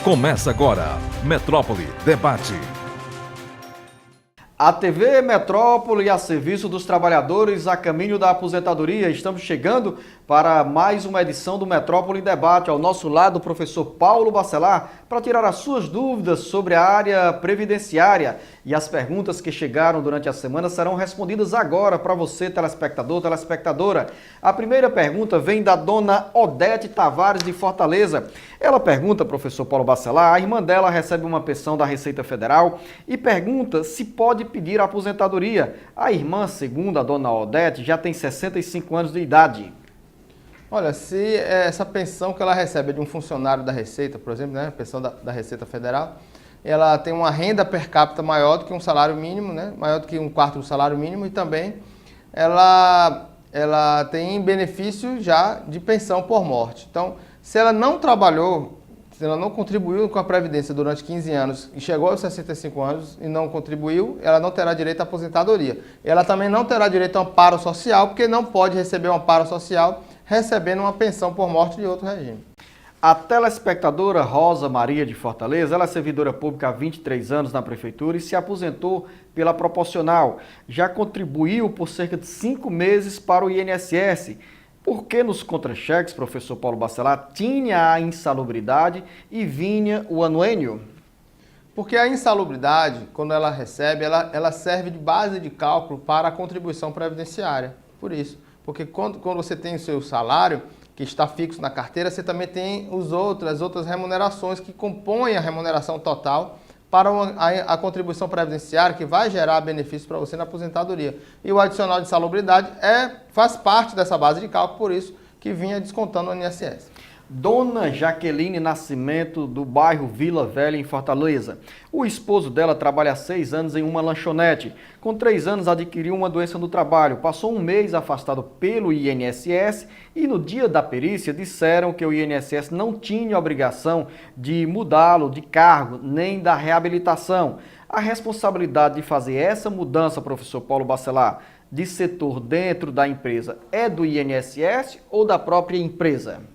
Começa agora, Metrópole Debate. A TV Metrópole a serviço dos trabalhadores a caminho da aposentadoria. Estamos chegando para mais uma edição do Metrópole Debate. Ao nosso lado, o professor Paulo Bacelar, para tirar as suas dúvidas sobre a área previdenciária. E as perguntas que chegaram durante a semana serão respondidas agora para você, telespectador, telespectadora. A primeira pergunta vem da dona Odete Tavares, de Fortaleza. Ela pergunta, professor Paulo Bacelar, a irmã dela recebe uma pensão da Receita Federal e pergunta se pode pedir a aposentadoria. A irmã, segundo a dona Odete, já tem 65 anos de idade. Olha, se essa pensão que ela recebe é de um funcionário da Receita, por exemplo, né, pensão da Receita Federal, ela tem uma renda per capita maior do que um salário mínimo, né, maior do que um quarto do salário mínimo, e também ela tem benefício já de pensão por morte. Então, se ela não trabalhou, se ela não contribuiu com a Previdência durante 15 anos e chegou aos 65 anos e não contribuiu, ela não terá direito à aposentadoria. Ela também não terá direito a amparo social, porque não pode receber um amparo social recebendo uma pensão por morte de outro regime. A telespectadora Rosa Maria de Fortaleza, ela é servidora pública há 23 anos na prefeitura e se aposentou pela proporcional. Já contribuiu por cerca de 5 meses para o INSS. Por que nos contra-cheques, professor Paulo Bacelar, tinha a insalubridade e vinha o anuênio? Porque a insalubridade, quando ela recebe, ela serve de base de cálculo para a contribuição previdenciária. Por isso. Porque quando você tem o seu salário, que está fixo na carteira, você também tem as outras remunerações que compõem a remuneração total para a contribuição previdenciária, que vai gerar benefícios para você na aposentadoria. E o adicional de salubridade faz parte dessa base de cálculo, por isso que vinha descontando o INSS. Dona Jaqueline Nascimento, do bairro Vila Velha, em Fortaleza. O esposo dela trabalha há 6 anos em uma lanchonete. Com 3 anos adquiriu uma doença no trabalho. Passou 1 mês afastado pelo INSS e no dia da perícia disseram que o INSS não tinha obrigação de mudá-lo de cargo nem da reabilitação. A responsabilidade de fazer essa mudança, professor Paulo Bacelar, de setor dentro da empresa é do INSS ou da própria empresa?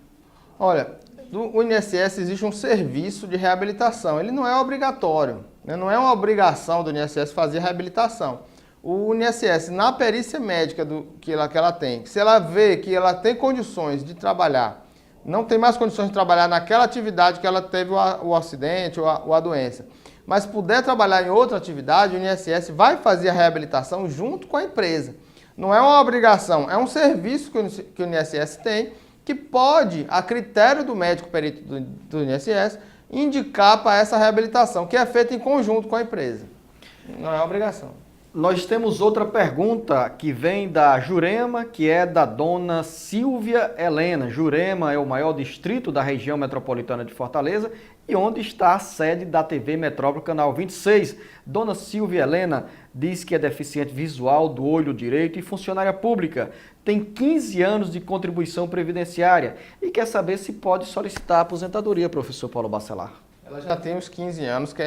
Olha, no INSS existe um serviço de reabilitação. Ele não é obrigatório, né? Não é uma obrigação do INSS fazer reabilitação. O INSS, na perícia médica que ela tem, se ela vê que ela tem condições de trabalhar, não tem mais condições de trabalhar naquela atividade que ela teve o acidente ou a doença, mas puder trabalhar em outra atividade, o INSS vai fazer a reabilitação junto com a empresa. Não é uma obrigação, é um serviço que o INSS tem, que pode, a critério do médico perito do INSS, indicar para essa reabilitação, que é feita em conjunto com a empresa. Não é obrigação. Nós temos outra pergunta que vem da Jurema, que é da dona Silvia Helena. Jurema é o maior distrito da região metropolitana de Fortaleza e onde está a sede da TV Metrópole, canal 26. Dona Silvia Helena diz que é deficiente visual do olho direito e funcionária pública. Tem 15 anos de contribuição previdenciária e quer saber se pode solicitar a aposentadoria, professor Paulo Bacelar. Ela já tem os 15 anos, que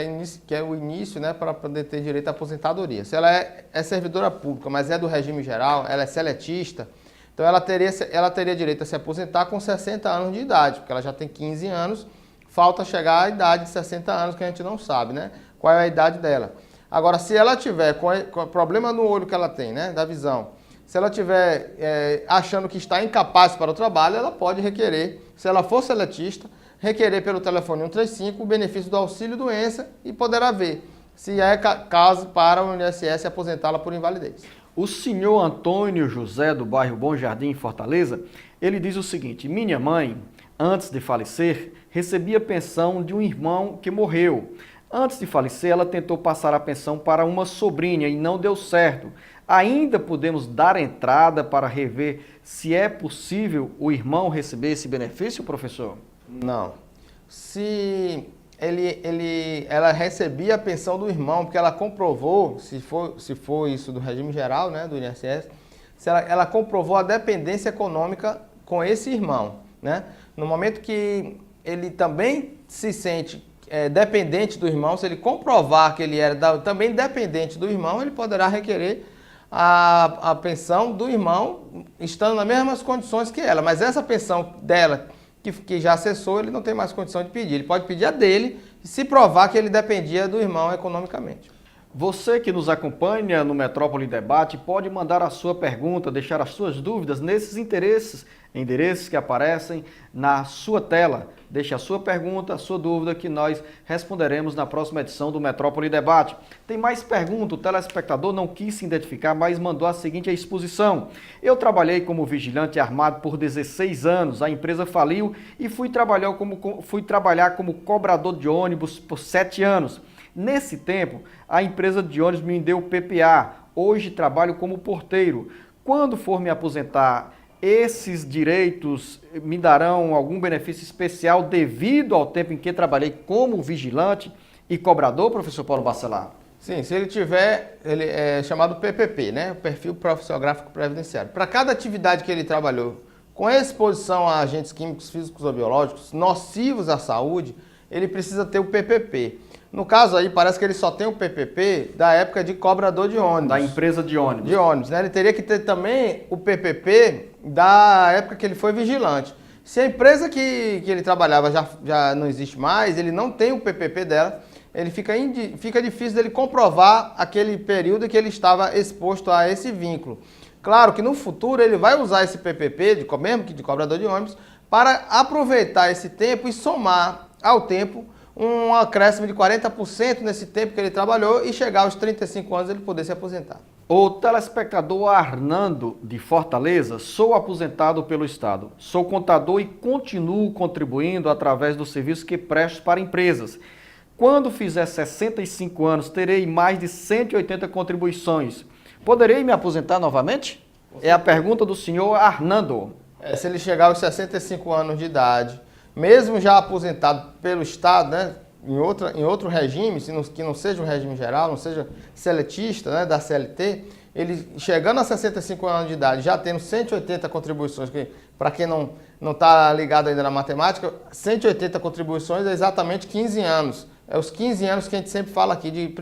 é o início, né, para poder ter direito à aposentadoria. Se ela é servidora pública, mas é do regime geral, ela é seletista, então ela teria direito a se aposentar com 60 anos de idade, porque ela já tem 15 anos, falta chegar à idade de 60 anos, que a gente não sabe, né, qual é a idade dela. Agora, se ela tiver com o problema no olho que ela tem, né, da visão, se ela tiver achando que está incapaz para o trabalho, ela pode requerer, se ela for seletista, requerer pelo telefone 135 o benefício do auxílio-doença e poderá ver se é caso para o INSS aposentá-la por invalidez. O senhor Antônio José, do bairro Bom Jardim, em Fortaleza, ele diz o seguinte: minha mãe, antes de falecer, recebia pensão de um irmão que morreu. Antes de falecer, ela tentou passar a pensão para uma sobrinha e não deu certo. Ainda podemos dar entrada para rever se é possível o irmão receber esse benefício, professor? Não. Se ela recebia a pensão do irmão, porque ela comprovou, se for isso do regime geral, né, do INSS, ela comprovou a dependência econômica com esse irmão, né? No momento que ele também se sente dependente do irmão, se ele comprovar que ele era também dependente do irmão, ele poderá requerer a pensão do irmão, estando nas mesmas condições que ela. Mas essa pensão dela, que já cessou, ele não tem mais condição de pedir. Ele pode pedir a dele, se provar que ele dependia do irmão economicamente. Você que nos acompanha no Metrópole Debate pode mandar a sua pergunta, deixar as suas dúvidas nesses endereços que aparecem na sua tela. Deixe a sua pergunta, a sua dúvida, que nós responderemos na próxima edição do Metrópole Debate. Tem mais pergunta, o telespectador não quis se identificar, mas mandou a seguinte exposição. Eu trabalhei como vigilante armado por 16 anos, a empresa faliu e fui trabalhar como cobrador de ônibus por 7 anos. Nesse tempo, a empresa de ônibus me deu PPA. Hoje trabalho como porteiro. Quando for me aposentar, esses direitos me darão algum benefício especial devido ao tempo em que trabalhei como vigilante e cobrador, professor Paulo Bacelar? Sim, se ele tiver, ele é chamado PPP, né? Perfil Profissional Gráfico Previdenciário. Para cada atividade que ele trabalhou com exposição a agentes químicos, físicos ou biológicos nocivos à saúde, ele precisa ter o PPP. No caso aí, parece que ele só tem o PPP da época de cobrador de ônibus. Da empresa de ônibus. De ônibus, né? Ele teria que ter também o PPP da época que ele foi vigilante. Se a empresa que ele trabalhava já não existe mais, ele não tem o PPP dela, ele fica difícil dele comprovar aquele período que ele estava exposto a esse vínculo. Claro que no futuro ele vai usar esse PPP, mesmo que de cobrador de ônibus, para aproveitar esse tempo e somar ao tempo um acréscimo de 40% nesse tempo que ele trabalhou e chegar aos 35 anos ele poder se aposentar. O telespectador Arnando, de Fortaleza, sou aposentado pelo Estado. Sou contador e continuo contribuindo através do serviço que presto para empresas. Quando fizer 65 anos, terei mais de 180 contribuições. Poderei me aposentar novamente? É a pergunta do senhor Arnando. Se ele chegar aos 65 anos de idade, mesmo já aposentado pelo Estado, né, em outro regime, que não seja um regime geral, não seja seletista, né, da CLT, ele chegando a 65 anos de idade, já tendo 180 contribuições, que para quem não está ligado ainda na matemática, 180 contribuições é exatamente 15 anos. É os 15 anos que a gente sempre fala aqui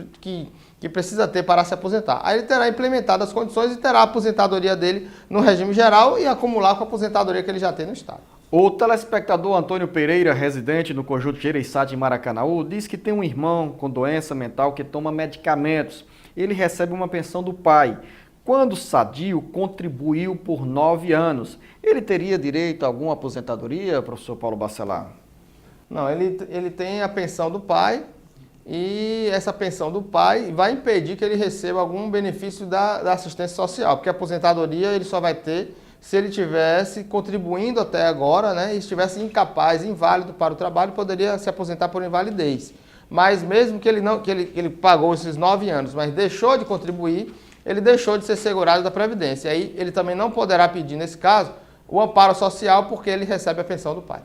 que precisa ter para se aposentar. Aí ele terá implementado as condições e terá a aposentadoria dele no regime geral e acumular com a aposentadoria que ele já tem no Estado. O telespectador Antônio Pereira, residente no Conjunto Gereissati em Maracanaú, diz que tem um irmão com doença mental que toma medicamentos. Ele recebe uma pensão do pai. Quando sadio, contribuiu por 9 anos. Ele teria direito a alguma aposentadoria, professor Paulo Bacelar? Não, ele tem a pensão do pai e essa pensão do pai vai impedir que ele receba algum benefício da assistência social, porque a aposentadoria ele só vai ter se ele estivesse contribuindo até agora, né, e estivesse incapaz, inválido para o trabalho, poderia se aposentar por invalidez. Mas mesmo que ele pagou esses 9 anos, mas deixou de contribuir, ele deixou de ser segurado da Previdência. Aí ele também não poderá pedir, nesse caso, o amparo social, porque ele recebe a pensão do pai.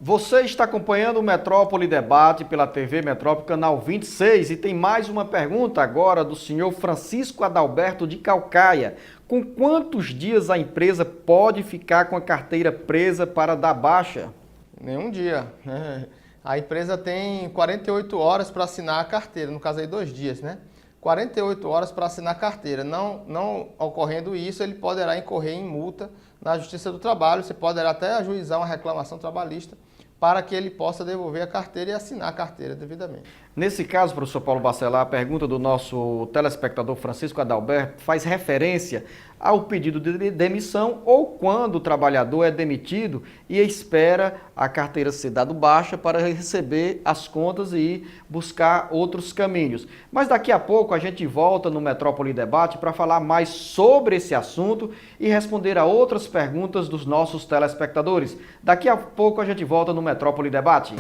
Você está acompanhando o Metrópole Debate pela TV Metrópole, canal 26, e tem mais uma pergunta agora do senhor Francisco Adalberto de Calcaia. Com quantos dias a empresa pode ficar com a carteira presa para dar baixa? Nenhum dia. A empresa tem 48 horas para assinar a carteira, no caso aí 2 dias, né? 48 horas para assinar a carteira. Não ocorrendo isso, ele poderá incorrer em multa na Justiça do Trabalho, você poderá até ajuizar uma reclamação trabalhista para que ele possa devolver a carteira e assinar a carteira devidamente. Nesse caso, professor Paulo Bacelar, a pergunta do nosso telespectador Francisco Adalberto faz referência ao pedido de demissão ou quando o trabalhador é demitido e espera a carteira ser dada baixa para receber as contas e buscar outros caminhos. Mas daqui a pouco a gente volta no Metrópole Debate para falar mais sobre esse assunto e responder a outras perguntas dos nossos telespectadores. Daqui a pouco a gente volta no Metrópole Debate.